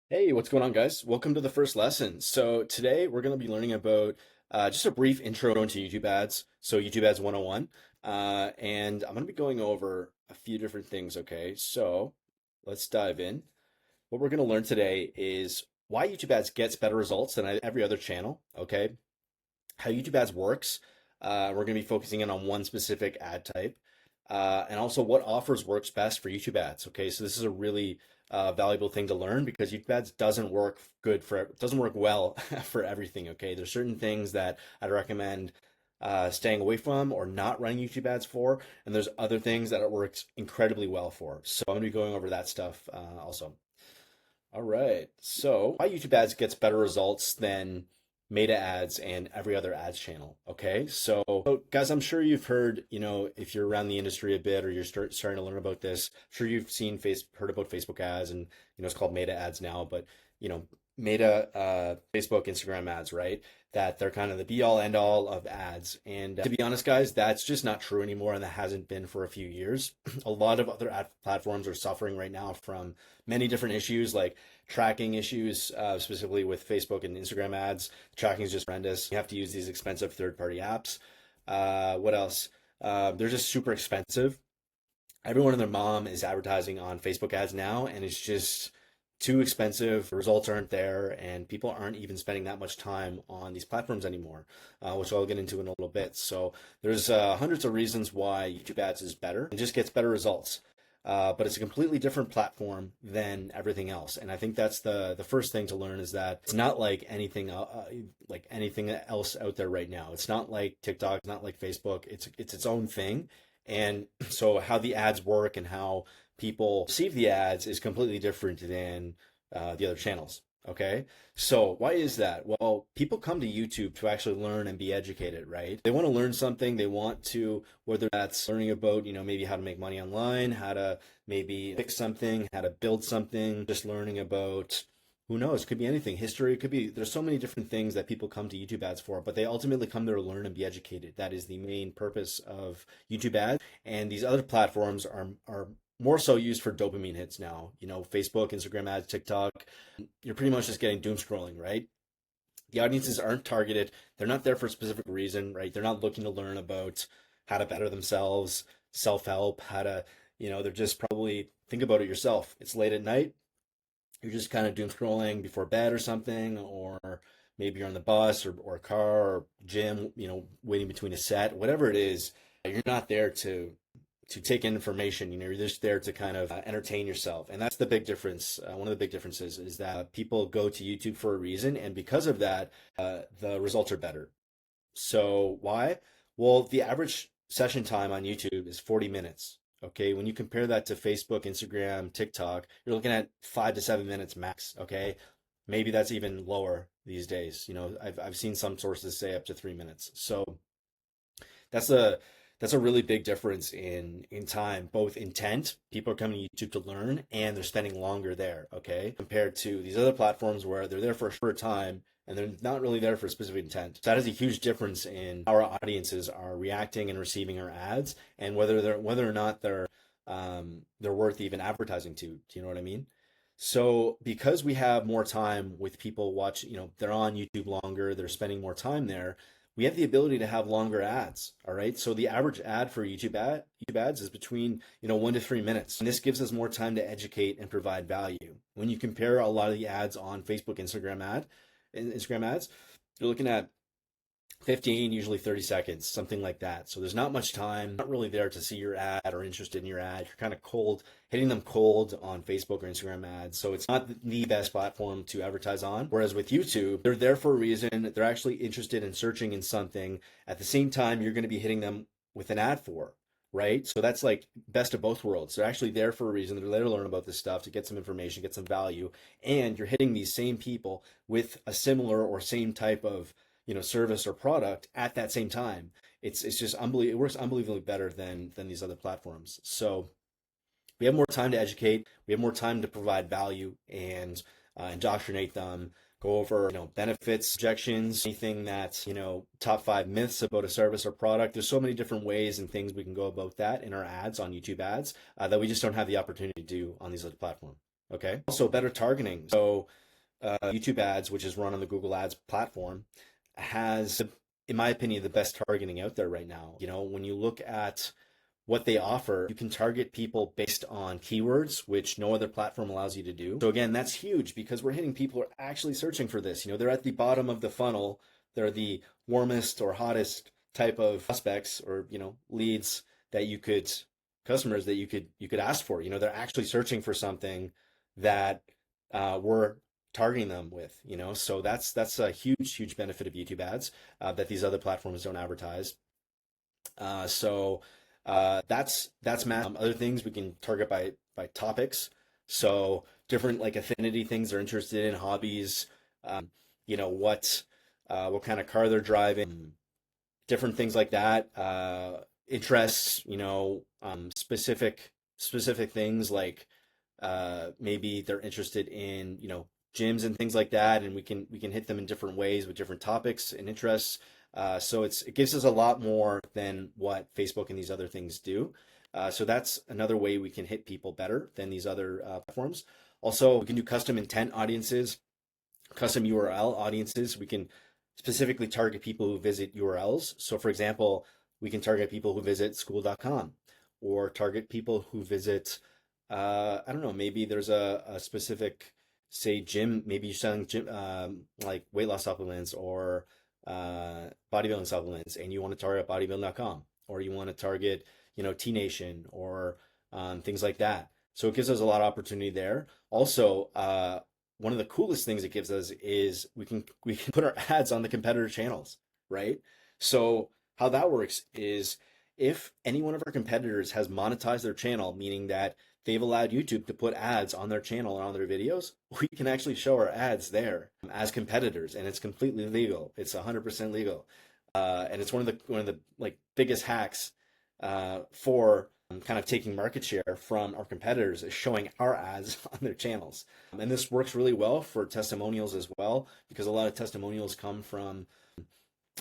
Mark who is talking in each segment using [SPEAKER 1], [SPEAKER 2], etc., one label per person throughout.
[SPEAKER 1] Hey, what's going on, guys? Welcome to the first lesson. So today we're going to be learning about just a brief intro into YouTube ads. So YouTube ads 101. And I'm going to be going over a few different things, okay? So let's dive in. What we're going to learn today is why YouTube ads gets better results than every other channel, okay? How YouTube ads works. We're going to be focusing in on one specific ad type, and also what offers works best for YouTube ads. Okay, so this is a really valuable thing to learn because YouTube ads doesn't work well for everything. Okay, there's certain things that I'd recommend staying away from or not running YouTube ads for, and there's other things that it works incredibly well for. So I'm going to be going over that stuff also. All right. So why YouTube ads gets better results than meta ads and every other ads channel. Okay. So guys, I'm sure you've heard, if you're around the industry a bit or you're starting to learn about this, I'm sure you've heard about Facebook ads and, it's called meta ads now, but, you know, meta, Facebook, Instagram ads, right? That they're kind of the be all end all of ads. And to be honest, guys, that's just not true anymore. And that hasn't been for a few years. A lot of other ad platforms are suffering right now from many different issues like tracking issues, specifically with Facebook and Instagram ads. Tracking is just horrendous. You have to use these expensive third-party apps. What else? They're just super expensive. Everyone and their mom is advertising on Facebook ads now, and it's just too expensive. The results aren't there, and people aren't even spending that much time on these platforms anymore, which I'll get into in a little bit. So there's hundreds of reasons why YouTube ads is better and just gets better results. But it's a completely different platform than everything else, and I think that's the first thing to learn is that it's not like anything else out there right now. It's not like TikTok, it's not like Facebook. It's its own thing, and so how the ads work and how people receive the ads is completely different than the other channels. Okay. So why is that? Well, people come to YouTube to actually learn and be educated, right? They want to learn something. They want to, whether that's learning about, maybe how to make money online, how to maybe fix something, how to build something, just learning about, who knows, it could be anything. History, it could be, there's so many different things that people come to YouTube ads for, but they ultimately come there to learn and be educated. That is the main purpose of YouTube ads. And these other platforms are more so used for dopamine hits now. Facebook, Instagram ads, TikTok, you're pretty much just getting doom scrolling, right? The audiences aren't targeted. They're not there for a specific reason, right? They're not looking to learn about how to better themselves, self-help, how to, they're just probably think about it yourself. It's late at night. You're just kind of doom scrolling before bed or something, or maybe you're on the bus or a car or gym, waiting between a set, whatever it is. You're not there to take in information. You're just there to kind of entertain yourself. And that's the big difference. One of the big differences is that people go to YouTube for a reason. And because of that, the results are better. So why? Well, the average session time on YouTube is 40 minutes. Okay. When you compare that to Facebook, Instagram, TikTok, you're looking at 5 to 7 minutes max. Okay. Maybe that's even lower these days. I've seen some sources say up to 3 minutes. So that's a really big difference in time, both intent. People are coming to YouTube to learn, and they're spending longer there. Okay, compared to these other platforms where they're there for a short time and they're not really there for a specific intent. So that is a huge difference in how our audiences are reacting and receiving our ads, and whether or not they're worth even advertising to. Do you know what I mean? So because we have more time with people they're on YouTube longer, they're spending more time there, we have the ability to have longer ads. All right. So the average ad for YouTube ads is between, 1 to 3 minutes. And this gives us more time to educate and provide value. When you compare a lot of the ads on Facebook, Instagram ads, you're looking at 15, usually 30 seconds, something like that. So there's not much time, not really there to see your ad or interested in your ad. You're kind of cold, hitting them cold on Facebook or Instagram ads. So it's not the best platform to advertise on. Whereas with YouTube, they're there for a reason. They're actually interested in searching in something. At the same time, you're going to be hitting them with an ad for, right? So that's like best of both worlds. They're actually there for a reason. They're there to learn about this stuff, to get some information, get some value. And you're hitting these same people with a similar or same type of service or product at that same time. It's just unbelievable. It works unbelievably better than these other platforms. So we have more time to educate. We have more time to provide value and indoctrinate them. Go over benefits, objections, anything that top 5 myths about a service or product. There's so many different ways and things we can go about that in our ads on YouTube ads that we just don't have the opportunity to do on these other platforms. Okay. Also better targeting. So YouTube ads, which is run on the Google Ads platform, has, in my opinion, the best targeting out there right now. When you look at what they offer, you can target people based on keywords, which no other platform allows you to do. So again, that's huge because we're hitting people who are actually searching for this. They're at the bottom of the funnel. They're the warmest or hottest type of prospects or, leads that you could, customers that you could ask for. They're actually searching for something that we're targeting them with. So that's a huge benefit of YouTube ads that these other platforms don't advertise. That's math. Other things we can target by topics. So different like affinity things they're interested in, hobbies, you know, what kind of car they're driving, different things like that. Interests, specific things like maybe they're interested in, gyms and things like that, and we can hit them in different ways with different topics and interests. So it gives us a lot more than what Facebook and these other things do. So that's another way we can hit people better than these other platforms. Also, we can do custom intent audiences, custom URL audiences. We can specifically target people who visit URLs. So for example, we can target people who visit school.com or target people who visit, I don't know, maybe there's a specific, say, gym, maybe you're selling gym, like weight loss supplements or bodybuilding supplements, and you want to target bodybuilding.com, or you want to target, T Nation or things like that. So it gives us a lot of opportunity there. Also, one of the coolest things it gives us is we can put our ads on the competitor channels, right? So how that works is if any one of our competitors has monetized their channel, meaning that they've allowed YouTube to put ads on their channel and on their videos, we can actually show our ads there as competitors, and it's completely legal. It's 100% legal, and it's one of the like biggest hacks for kind of taking market share from our competitors is showing our ads on their channels. And this works really well for testimonials as well, because a lot of testimonials come from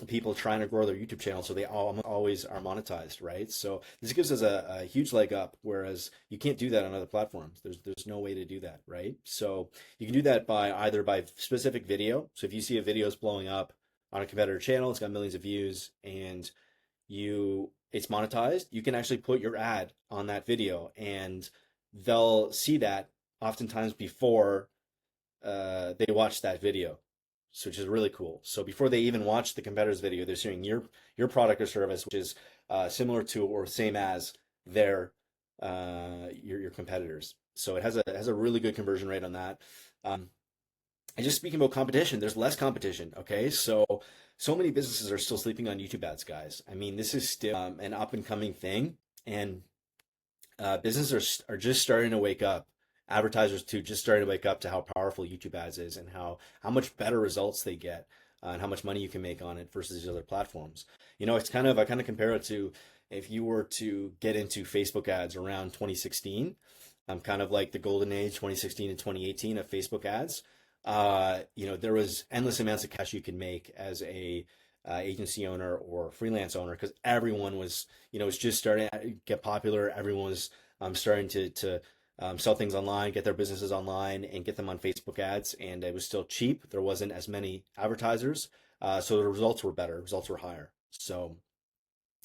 [SPEAKER 1] people trying to grow their YouTube channel, so they always are monetized, right? So this gives us a huge leg up, whereas you can't do that on other platforms. There's no way to do that, right? So you can do that by either by specific video. So if you see a video is blowing up on a competitor channel, it's got millions of views, and it's monetized, you can actually put your ad on that video, and they'll see that oftentimes before they watch that video, so which is really cool. So before they even watch the competitor's video, they're seeing your product or service, which is similar to or same as their your competitors. So it has a really good conversion rate on that. And just speaking about competition, there's less competition. Okay, so many businesses are still sleeping on YouTube ads, guys. I mean, this is still an up and coming thing, and businesses are just starting to wake up. Advertisers too, just starting to wake up to how powerful YouTube ads is and how much better results they get, and how much money you can make on it versus these other platforms. I kind of compare it to if you were to get into Facebook ads around 2016, kind of like the golden age, 2016 and 2018 of Facebook ads. There was endless amounts of cash you could make as a agency owner or freelance owner, because everyone was just starting to get popular. Everyone was starting to sell things online, get their businesses online, and get them on Facebook ads. And it was still cheap. There wasn't as many advertisers, so the results were better. Results were higher. So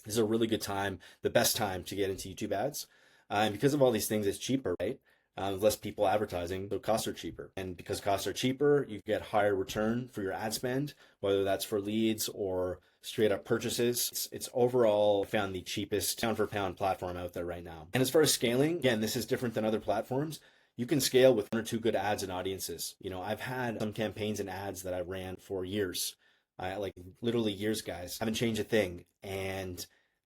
[SPEAKER 1] this is a really good time, the best time to get into YouTube ads. And because of all these things, it's cheaper, right? Less people advertising, so costs are cheaper. And because costs are cheaper, you get higher return for your ad spend, whether that's for leads or straight up purchases. It's overall found the cheapest pound for pound platform out there right now. And as far as scaling, again, this is different than other platforms. You can scale with one or two good ads and audiences. I've had some campaigns and ads that I ran for years, like literally years, guys. Haven't changed a thing. And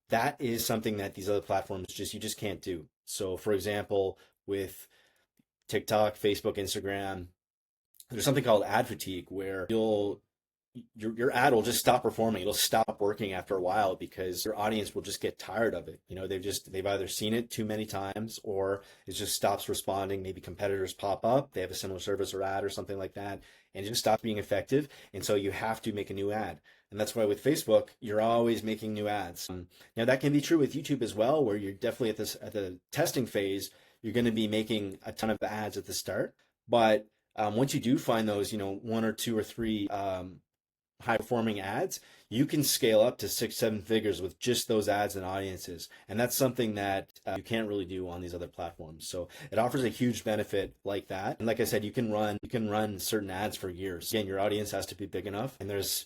[SPEAKER 1] that is something that these other platforms you just can't do. So for example, with TikTok, Facebook, Instagram, there's something called ad fatigue where your ad will just stop performing. It'll stop working after a while because your audience will just get tired of it. They've either seen it too many times, or it just stops responding. Maybe competitors pop up, they have a similar service or ad or something like that, and it just stops being effective. And so you have to make a new ad. And that's why with Facebook, you're always making new ads. Now that can be true with YouTube as well, where you're definitely at the testing phase. you're going to be making a ton of ads at the start. But once you do find those, one or two or three high performing ads, you can scale up to 6, 7 figures with just those ads and audiences. And that's something that you can't really do on these other platforms. So it offers a huge benefit like that. And like I said, you can run certain ads for years. Again, your audience has to be big enough, and there's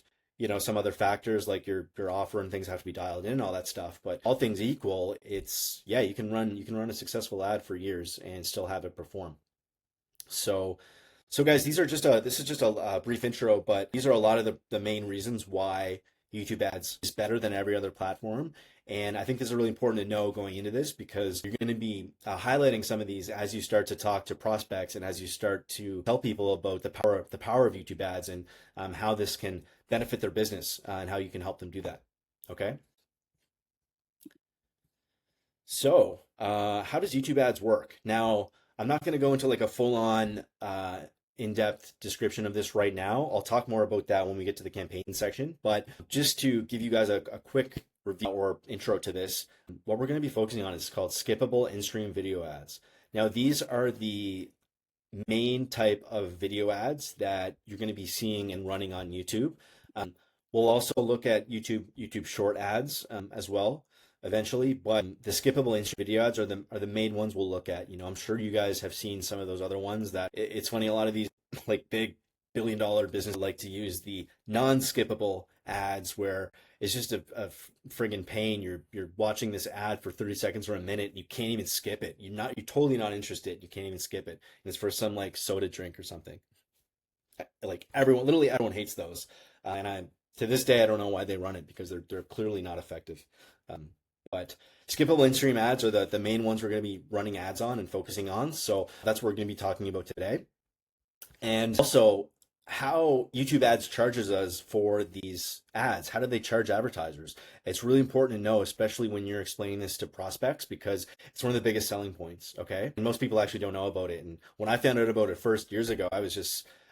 [SPEAKER 1] some other factors like your offer and things have to be dialed in and all that stuff. But all things equal, it's yeah, you can run a successful ad for years and still have it perform. So, so guys, this is just a brief intro, but these are a lot of the main reasons why YouTube ads is better than every other platform. And I think this is really important to know going into this because you're going to be highlighting some of these as you start to talk to prospects and as you start to tell people about the power of YouTube ads and how this can benefit their business and how you can help them do that. Okay. So, how does YouTube ads work? Now, I'm not going to go into like a full-on in-depth description of this right now. I'll talk more about that when we get to the campaign section. But just to give you guys a quick review or intro to this, what we're going to be focusing on is called skippable in-stream video ads. Now, these are the main type of video ads that you're going to be seeing and running on YouTube. Um, we'll also look at YouTube short ads as well eventually, but the skippable instant video ads are the main ones we'll look at. I'm sure you guys have seen some of those other ones that it's funny, a lot of these like big billion-dollar businesses like to use the non-skippable ads where it's just a friggin' pain. You're watching this ad for 30 seconds or a minute and you can't even skip it. You're totally not interested. You can't even skip it. And it's for some like soda drink or something. Like literally everyone hates those. And I to this day I don't know why they run it because they're clearly not effective. Um, but skippable in-stream ads are the main ones we're going to be running ads on and focusing on. So that's what we're going to be talking about today. And also how YouTube ads charges us for these ads. How do they charge advertisers? It's really important to know, especially when you're explaining this to prospects, because it's one of the biggest selling points. Okay. And most people actually don't know about it. And when I found out about it first years ago, I was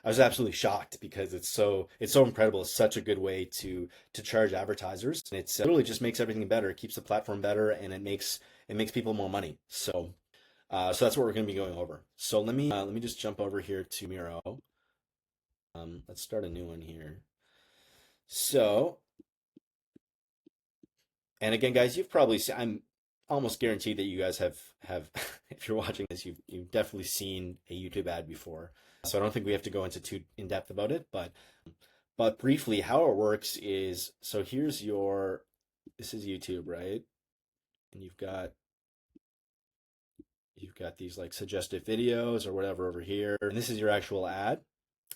[SPEAKER 1] absolutely shocked because it's so incredible. It's such a good way to charge advertisers. And it's really just makes everything better. It keeps the platform better and it makes people more money. So that's what we're going to be going over. So let me just jump over here to Miro. Let's start a new one here. So, and again, guys, you've probably seen, I'm almost guaranteed that you guys have if you're watching this, you've definitely seen a YouTube ad before. So I don't think we have to go into too in depth about it, but briefly, how it works is so this is YouTube, right? And you've got these like suggested videos or whatever over here, and this is your actual ad.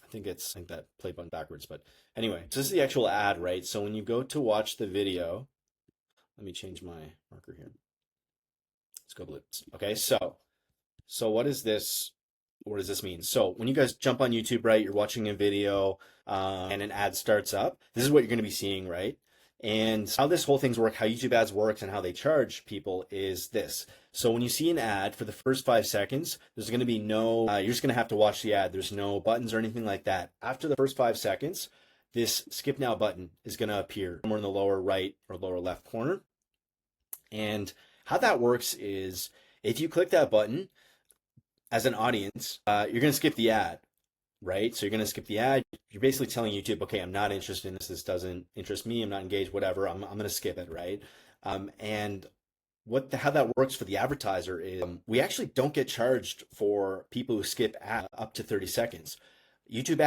[SPEAKER 1] I think that play button backwards, but anyway, so this is the actual ad, right? So when you go to watch the video, let me change my marker here. Let's go blue. Okay, so what does this mean? So when you guys jump on YouTube, right, you're watching a video and an ad starts up. This is what you're going to be seeing, right? And how this whole thing's work, how YouTube ads works and how they charge people is this. So when you see an ad for the first 5 seconds, there's going to be you're just going to have to watch the ad. There's no buttons or anything like that. After the first 5 seconds, this skip now button is going to appear somewhere in the lower right or lower left corner. And how that works is if you click that button as an audience, you're going to skip the ad, right? So you're going to skip the ad. You're basically telling YouTube, okay, I'm not interested in this. This doesn't interest me. I'm not engaged, whatever. I'm going to skip it, right? And how that works for the advertiser is we actually don't get charged for people who skip ad up to 30 seconds. YouTube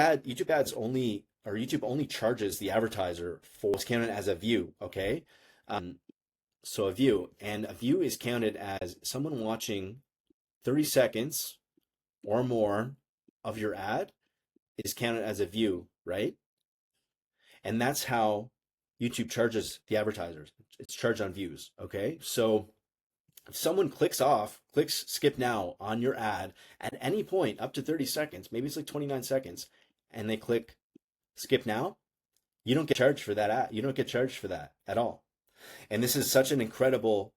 [SPEAKER 1] only charges the advertiser for what's counted as a view, okay? Um, so a view is counted as someone watching 30 seconds or more of your ad is counted as a view, right? And that's how YouTube charges the advertisers. It's charged on views, okay? So if someone clicks skip now on your ad at any point up to 30 seconds, maybe it's like 29 seconds, and they click skip now, you don't get charged for that ad. You don't get charged for that at all. And this is such an incredible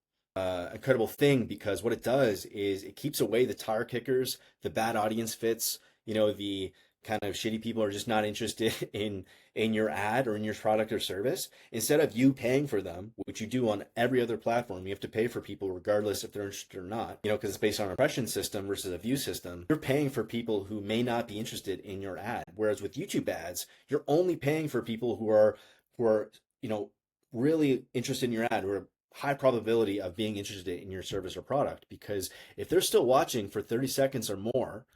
[SPEAKER 1] thing because what it does is it keeps away the tire kickers, the bad audience fits, the kind of shitty people are just not interested in your ad or in your product or service, instead of you paying for them, which you do on every other platform, you have to pay for people regardless if they're interested or not, because it's based on an impression system versus a view system. You're paying for people who may not be interested in your ad. Whereas with YouTube ads, you're only paying for people who are really interested in your ad, who are high probability of being interested in your service or product. Because if they're still watching for 30 seconds or more,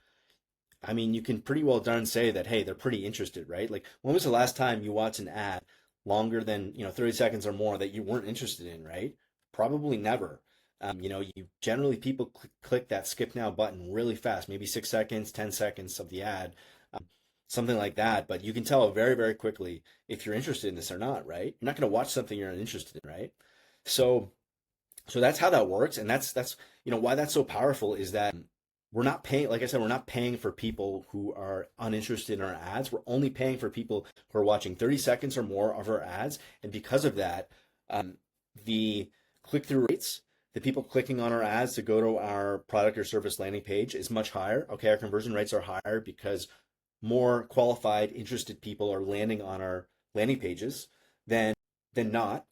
[SPEAKER 1] I mean, you can pretty well darn say that, hey, they're pretty interested, right? Like, when was the last time you watched an ad longer than, 30 seconds or more that you weren't interested in, right? Probably never. You generally, people click that skip now button really fast, maybe 6 seconds, 10 seconds of the ad, um, something like that. But you can tell very, very quickly if you're interested in this or not, right? You're not going to watch something you're not interested in, right? So, so that's how that works, and that's why that's so powerful is that we're not paying, like I said, we're not paying for people who are uninterested in our ads. We're only paying for people who are watching 30 seconds or more of our ads, and because of that, um, the click-through rates, the people clicking on our ads to go to our product or service landing page is much higher. Okay, our conversion rates are higher because more qualified, interested people are landing on our landing pages than not.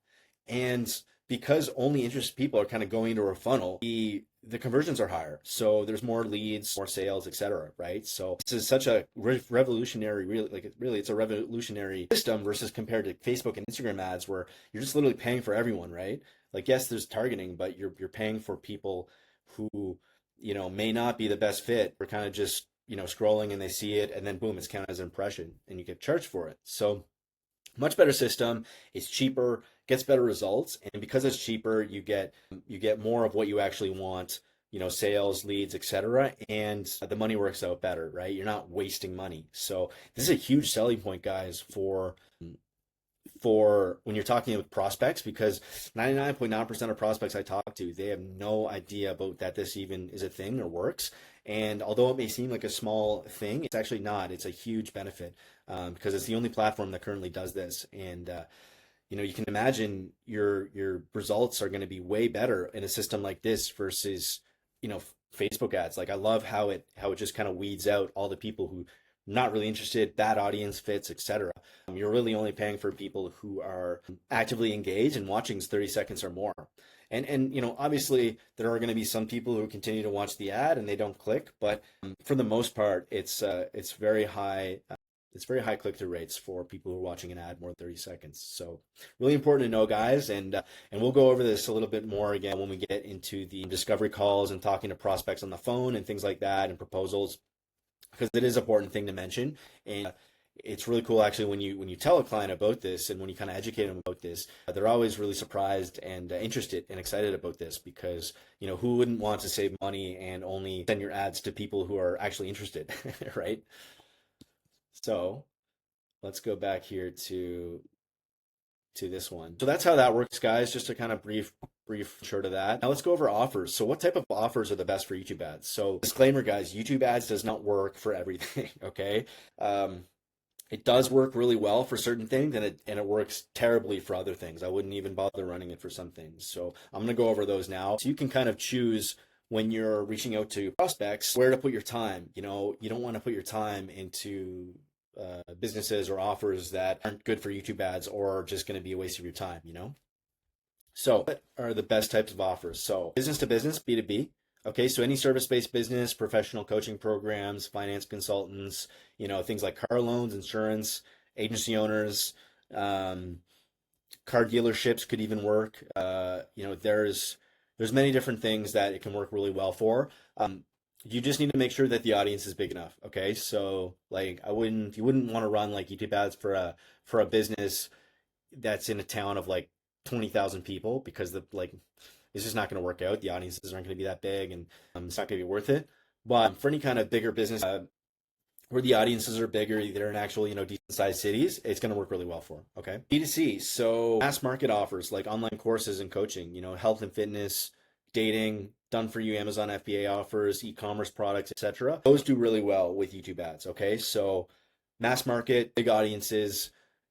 [SPEAKER 1] And because only interested people are kind of going into our funnel, the conversions are higher. So there's more leads, more sales, etc. Right? So this is such a revolutionary, really, it's a revolutionary system versus compared to Facebook and Instagram ads, where you're just literally paying for everyone, right? Like, yes, there's targeting, but you're paying for people who may not be the best fit. We're kind of just scrolling and they see it, and then boom, it's counted as an impression, and you get charged for it. So much better system. It's cheaper, gets better results, and because it's cheaper, you get more of what you actually want. Sales, leads, etc. And the money works out better, right? You're not wasting money. So this is a huge selling point, guys, for when you're talking with prospects, because 99.9% of prospects I talk to, they have no idea about that this even is a thing or works. And although it may seem like a small thing, it's actually not. It's a huge benefit, because it's the only platform that currently does this. And you can imagine your results are going to be way better in a system like this versus Facebook ads. Like, I love how it just kind of weeds out all the people who not really interested, bad audience fits, etc. You're really only paying for people who are actively engaged and watching 30 seconds or more. And obviously there are going to be some people who continue to watch the ad and they don't click, but for the most part, it's very high. It's very high click-through rates for people who are watching an ad more than 30 seconds. So really important to know, guys. And we'll go over this a little bit more again when we get into the discovery calls and talking to prospects on the phone and things like that and proposals, because it is an important thing to mention. And it's really cool, actually, when you tell a client about this and when you kind of educate them about this, they're always really surprised and interested and excited about this, because who wouldn't want to save money and only send your ads to people who are actually interested, right? So let's go back here to this one. So that's how that works, guys. Just a kind of brief intro to that. Now let's go over offers. So what type of offers are the best for YouTube ads? So disclaimer, guys, YouTube ads does not work for everything. Okay. It does work really well for certain things, and it works terribly for other things. I wouldn't even bother running it for some things. So I'm going to go over those now. So you can kind of choose, when you're reaching out to prospects, where to put your time. You don't want to put your time into businesses or offers that aren't good for YouTube ads or are just going to be a waste of your time. So what are the best types of offers? So business to business, B2B. Okay, so any service-based business, professional coaching programs, finance consultants, things like car loans, insurance, agency owners, car dealerships could even work. There's many different things that it can work really well for. You just need to make sure that the audience is big enough. Okay, so like you wouldn't want to run like YouTube ads for a business that's in a town of like 20,000 people, because it's just not going to work out. The audiences aren't going to be that big, and it's not going to be worth it. But for any kind of bigger business, where the audiences are bigger, they're in actual, decent sized cities, it's going to work really well for them. Okay. B2C. So mass market offers like online courses and coaching, health and fitness, dating, done for you Amazon FBA offers, e-commerce products, etc. Those do really well with YouTube ads. Okay. So mass market, big audiences,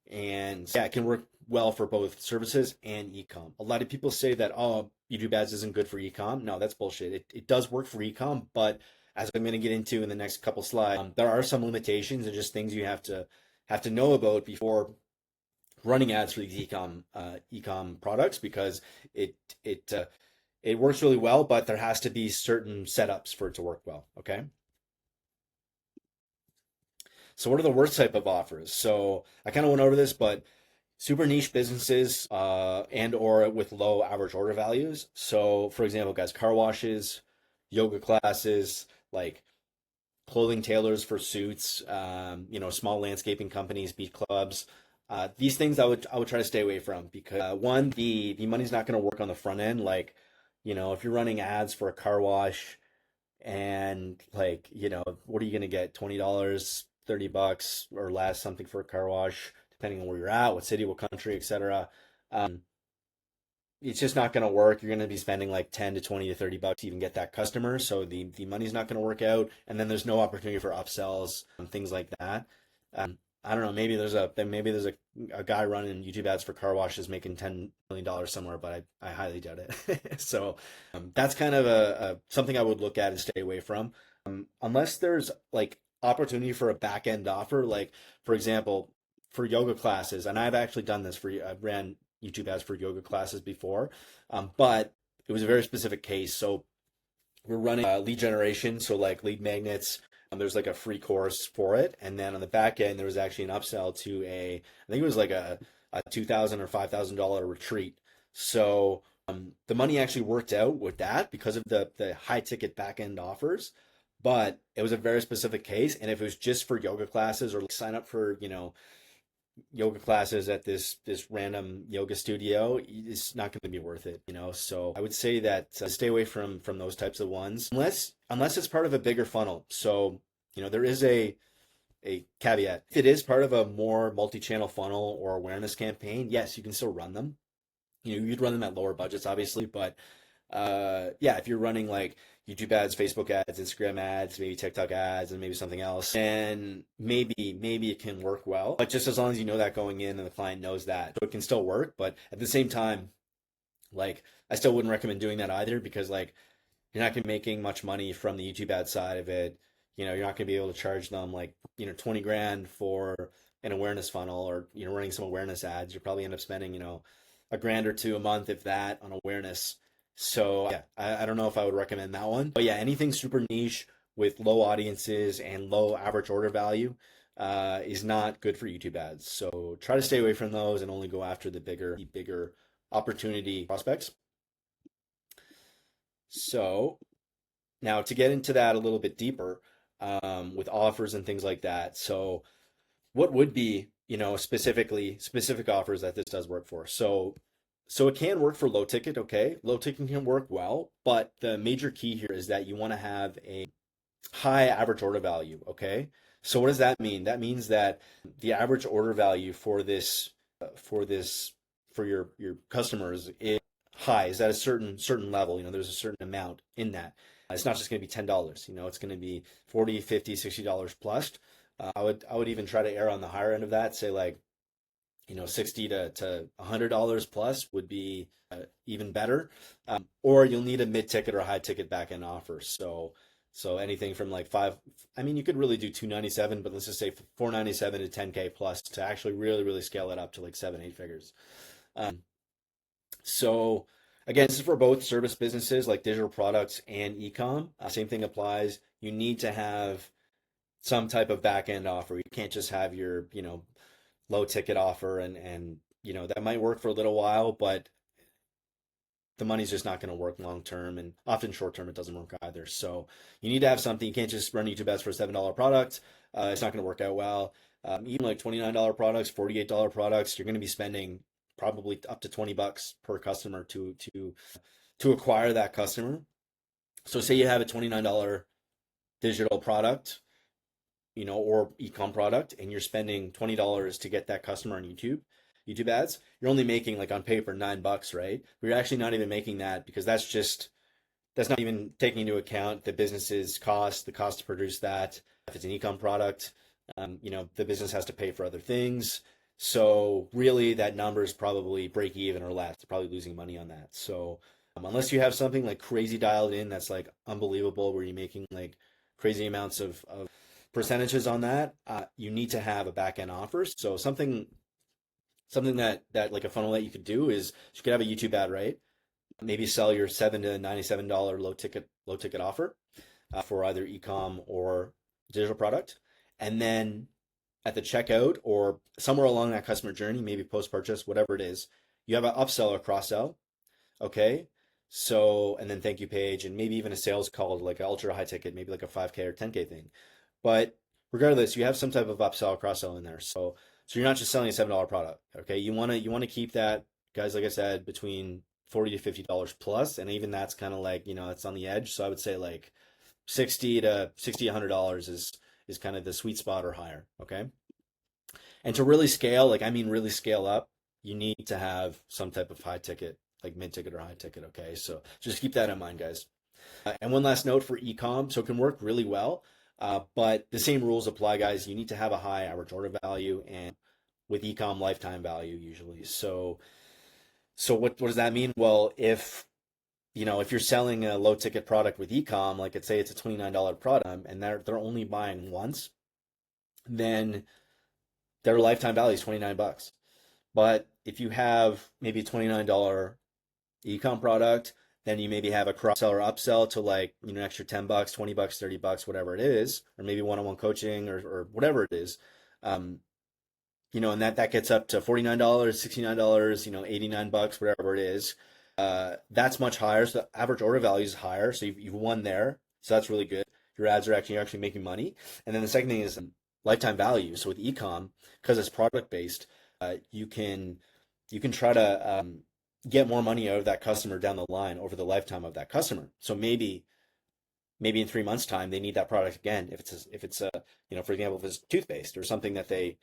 [SPEAKER 1] and yeah, it can work well for both services and e-com. A lot of people say that, oh, YouTube ads isn't good for e-com. No, that's bullshit. It does work for e-com, but as I'm going to get into in the next couple slides, there are some limitations and just things you have to know about before running ads for these ecom products, because it it uh, it works really well, but there has to be certain setups for it to work well. Okay. So what are the worst type of offers? So I kind of went over this, but super niche businesses and or with low average order values. So for example, guys, car washes, yoga classes, like clothing tailors for suits, small landscaping companies, beach clubs. These things I would try to stay away from, because one, the money's not going to work on the front end. Like, if you're running ads for a car wash and like, what are you going to get? $20, $30 or less, something for a car wash, depending on where you're at, what city, what country, etc. Um, it's just not going to work. You're going to be spending like 10 to 20 to $30 to even get that customer. So the money's not going to work out. And then there's no opportunity for upsells and things like that. I don't know. Maybe there's a guy running YouTube ads for car washes making $10 million somewhere, but I highly doubt it. So that's kind of a something I would look at and stay away from. Unless there's like opportunity for a back end offer, like for example, for yoga classes, and I've actually done this I've ran YouTube ads for yoga classes before, but it was a very specific case. So we're running lead generation, so like lead magnets. There's like a free course for it, and then on the back end there was actually an upsell to I think it was like a $2,000 or $5,000 retreat. So the money actually worked out with that because of the high ticket back end offers. But it was a very specific case, and if it was just for yoga classes or like sign up for yoga classes at this random yoga studio, it's not going to be worth it. So I would say that stay away from those types of ones, unless it's part of a bigger funnel. So there is a caveat. If it is part of a more multi-channel funnel or awareness campaign, yes, you can still run them. You'd run them at lower budgets, obviously, but yeah, if you're running like YouTube ads, Facebook ads, Instagram ads, maybe TikTok ads, and maybe something else, then maybe it can work well. But just as long as you know that going in and the client knows that, so it can still work. But at the same time, like I still wouldn't recommend doing that either, because like you're not going to be making much money from the YouTube ad side of it. You're not going to be able to charge them like 20 grand for an awareness funnel, or running some awareness ads. You probably end up spending a grand or two a month, if that, on awareness. So yeah, I don't know if I would recommend that one. But yeah, anything super niche with low audiences and low average order value is not good for YouTube ads. So try to stay away from those and only go after the bigger opportunity prospects. So now to get into that a little bit deeper, with offers and things like that. So what would be, specific offers that this does work for? So it can work for low ticket, okay? Low ticket can work well, but the major key here is that you want to have a high average order value, okay? So what does that mean? That means that the average order value for this for your customers is high, is at a certain level. There's a certain amount in that. It's not just going to be $10. It's going to be 40, 50, $60 plus. I would even try to err on the higher end of that, say like 60 to $100 plus would be even better. Or you'll need a mid-ticket or high ticket back end offer. So anything from like five, I mean, you could really do 297, but let's just say 497 to 10K plus to actually really, really scale it up to like 7, 8 figures. Um, so again, this is for both service businesses like digital products and ecom. Same thing applies. You need to have some type of back end offer. You can't just have your, low ticket offer, and that might work for a little while, but the money's just not going to work long term, and often short term it doesn't work either. So you need to have something. You can't just run YouTube ads for a $7 product. It's not going to work out well. Even like $29 products, $48 products, you're going to be spending probably up to $20 per customer to acquire that customer. So say you have a $29 digital product, or ecom product, and you're spending $20 to get that customer on YouTube ads, you're only making like on paper $9, right? But you're actually not even making that, because that's not even taking into account the business's cost, the cost to produce that. If it's an ecom product, the business has to pay for other things. So really that number is probably break even or less. They're probably losing money on that. So unless you have something like crazy dialed in that's like unbelievable, where you're making like crazy amounts of percentages on that, you need to have a back end offer. So something that like a funnel that you could do is you could have a YouTube ad, right? Maybe sell your $7 to $97 low ticket offer for either ecom or digital product, and then at the checkout or somewhere along that customer journey, maybe post purchase, whatever it is, you have an upsell or cross sell. Okay. So, and then thank you page and maybe even a sales call, like an ultra high ticket, maybe like a 5K or 10K thing. But regardless, you have some type of upsell, cross sell in there. So you're not just selling a $7 product. Okay. You want to keep that, guys, like I said, between 40 to $50 plus. And even that's kind of like, it's on the edge. So I would say like 60 to $100 is kind of the sweet spot or higher. Okay. And to really scale, like I mean really scale up, you need to have some type of high ticket, like mid ticket or high ticket. Okay, so just keep that in mind, guys. And one last note for ecom, so it can work really well, but the same rules apply, guys. You need to have a high average order value and with ecom lifetime value usually. So what does that mean? Well, if you're selling a low ticket product with ecom, like let's say it's a $29 product, and they're only buying once, then their lifetime value is 29 bucks. But if you have maybe a $29 ecom product, then you maybe have a cross sell or upsell to like, an extra 10 bucks, 20 bucks, 30 bucks, whatever it is, or maybe one-on-one coaching or whatever it is. Um, and that gets up to $49, $69, 89 bucks, whatever it is. That's much higher. So the average order value is higher. So you've won there. So that's really good. Your ads are you're actually making money. And then the second thing is lifetime value. So with ecom, because it's product based, you can try to get more money out of that customer down the line over the lifetime of that customer. So maybe in 3 months time they need that product again. If it's a for example, if it's toothpaste or something that they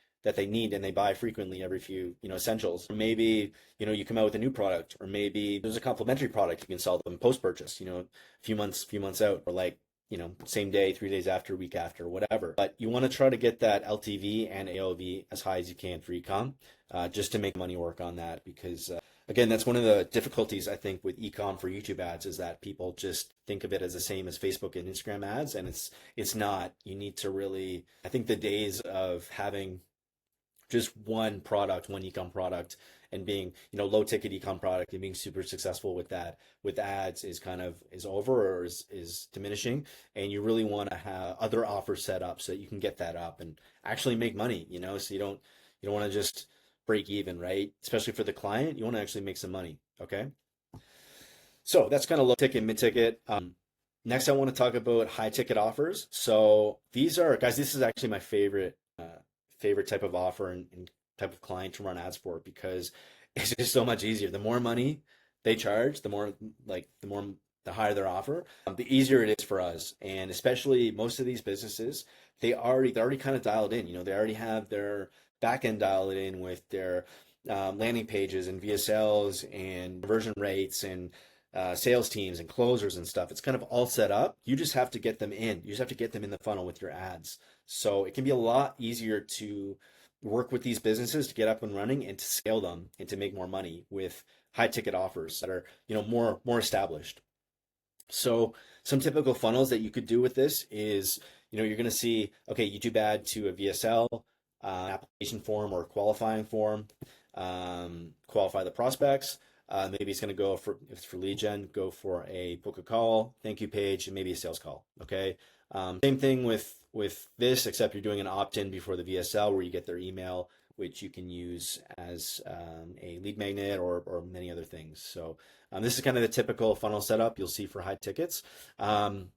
[SPEAKER 1] need and they buy frequently every few essentials. Or maybe you come out with a new product, or maybe there's a complementary product you can sell them post purchase. A few months out, or like same day, 3 days after, week after, whatever. But you want to try to get that LTV and AOV as high as you can for ecom, just to make money work on that. Because again, that's one of the difficulties I think with ecom for YouTube ads, is that people just think of it as the same as Facebook and Instagram ads, and it's not. You need to really, I think the days of having just one product, one ecom product, and being, low ticket ecom product and being super successful with that, with ads is over, or is diminishing. And you really want to have other offers set up so that you can get that up and actually make money, so you don't want to just break even, right? Especially for the client, you want to actually make some money. Okay. So that's kind of low ticket, mid ticket. Next, I want to talk about high ticket offers. So these are, guys, this is actually my favorite type of offer and type of client to run ads for, because it's just so much easier. The more money they charge, the higher their offer, the easier it is for us. And especially most of these businesses, they're already kind of dialed in. They already have their back end dialed in with their landing pages and VSLs and conversion rates and sales teams and closers and stuff. It's kind of all set up. You just have to get them in. You just have to get them in the funnel with your ads. So it can be a lot easier to work with these businesses to get up and running and to scale them and to make more money with high ticket offers that are, more established. So some typical funnels that you could do with this is, you're going to see, okay, YouTube ad to a VSL, application form or qualifying form, qualify the prospects. Maybe it's going to go for, if it's for lead gen, go for a book a call, thank you page, and maybe a sales call. Okay. Same thing with this, except you're doing an opt-in before the VSL where you get their email, which you can use as a lead magnet or many other things. So this is kind of the typical funnel setup you'll see for high tickets. And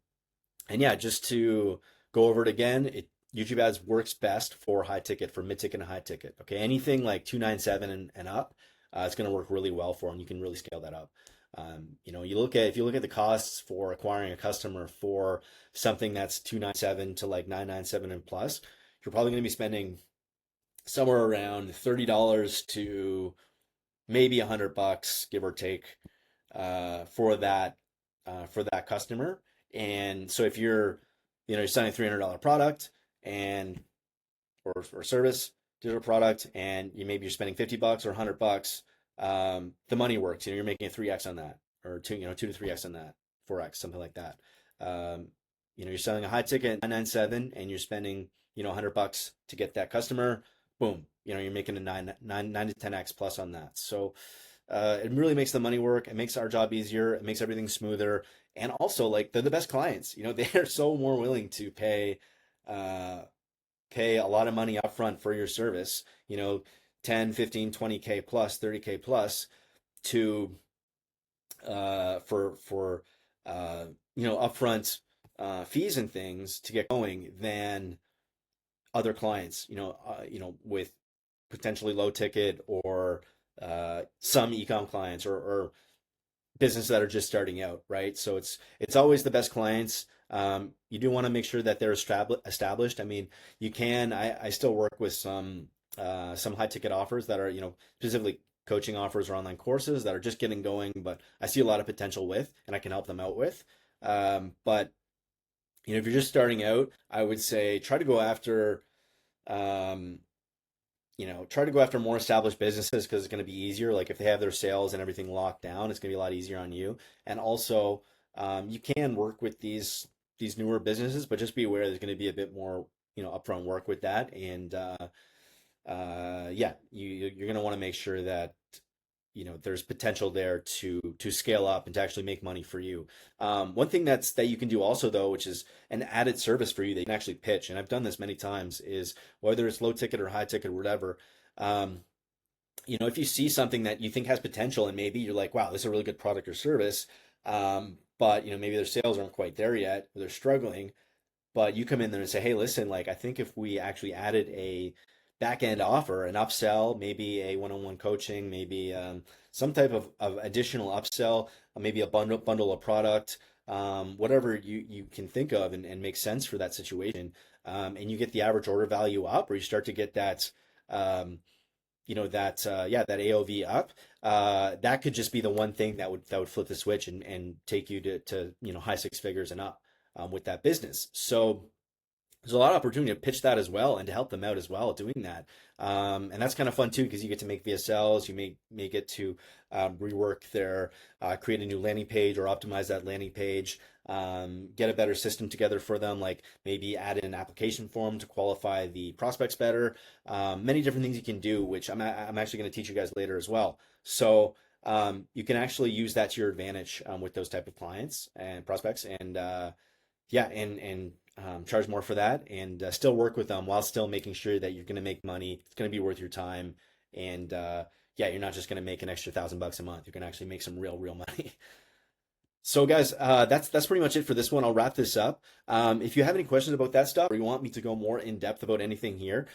[SPEAKER 1] yeah, just to go over it again, YouTube ads works best for high ticket, for mid ticket and high ticket. Okay, anything like 297 and up, it's going to work really well for them. You can really scale that up. If you look at the costs for acquiring a customer for something that's 297 to like 997 and plus, you're probably going to be spending somewhere around $30 to maybe $100, give or take, for that customer. And so if you're selling a $300 product and or service, digital product, and you're spending $50 or $100, the money works. You're making a 3x on that, or two to 3x on that, 4x, something like that. you're selling a high ticket 997 and you're spending, 100 bucks to get that customer, boom, you're making a 9 to 10x plus on that. So it really makes the money work. It makes our job easier. It makes everything smoother. And also, like, they're the best clients. They are so more willing to uh, pay a lot of money upfront for your service, 10, 15, 20K plus, 30K plus to for upfront fees and things to get going than other clients, with potentially low ticket or some ecom clients or businesses that are just starting out, right? So it's always the best clients. You do want to make sure that they're established. I mean, you can. I still work with some high ticket offers that are specifically coaching offers or online courses that are just getting going, but I see a lot of potential with, and I can help them out with. But if you're just starting out, I would say um, try to go after more established businesses because it's going to be easier. Like if they have their sales and everything locked down, it's going to be a lot easier on you. And also, you can work with these newer businesses, but just be aware there's going to be a bit more, upfront work with that. And yeah, you're going to want to make sure that there's potential there to scale up and to actually make money for you. One thing that you can do also though, which is an added service for you that you can actually pitch, and I've done this many times, is whether it's low ticket or high ticket or whatever. Um, if you see something that you think has potential and maybe you're like, wow, this is a really good product or service, but maybe their sales aren't quite there yet, or they're struggling, but you come in there and say, hey, listen, like I think if we actually added a back end offer, an upsell, maybe a one-on-one coaching, maybe some type of additional upsell, maybe a bundle of product, whatever you can think of and make sense for that situation, and you get the average order value up, or you start to get that that AOV up, that could just be the one thing that would flip the switch and take you to high six figures and up with that business. So there's a lot of opportunity to pitch that as well and to help them out as well doing that. And that's kind of fun too because you get to make VSLs, you may get to rework their create a new landing page or optimize that landing page, get a better system together for them, like maybe add in an application form to qualify the prospects better. Many different things you can do, which I'm actually going to teach you guys later as well. So you can actually use that to your advantage with those type of clients and prospects, and yeah, and charge more for that, and still work with them while still making sure that you're going to make money. It's going to be worth your time, and yeah, you're not just going to make an extra $1,000 a month. You can actually make some real money. So guys, that's pretty much it for this one. I'll wrap this up. If you have any questions about that stuff or you want me to go more in depth about anything here,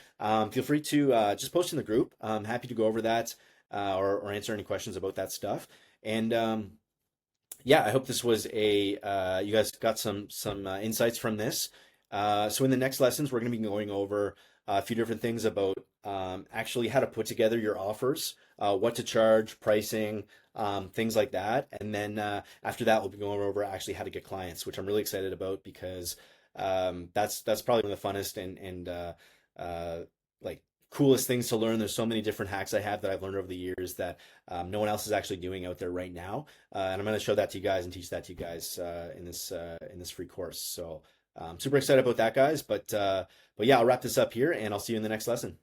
[SPEAKER 1] feel free to just post in the group. I'm happy to go over that or answer any questions about that stuff. And yeah, I hope this was you guys got some insights from this. So in the next lessons, we're going to be going over a few different things about actually how to put together your offers, what to charge, pricing, things like that. And then after that, we'll be going over actually how to get clients, which I'm really excited about because that's probably one of the funnest and like coolest things to learn. There's so many different hacks I have that I've learned over the years that no one else is actually doing out there right now, and I'm going to show that to you guys and teach that to you guys in this free course. So super excited about that, guys. But yeah, I'll wrap this up here, and I'll see you in the next lesson.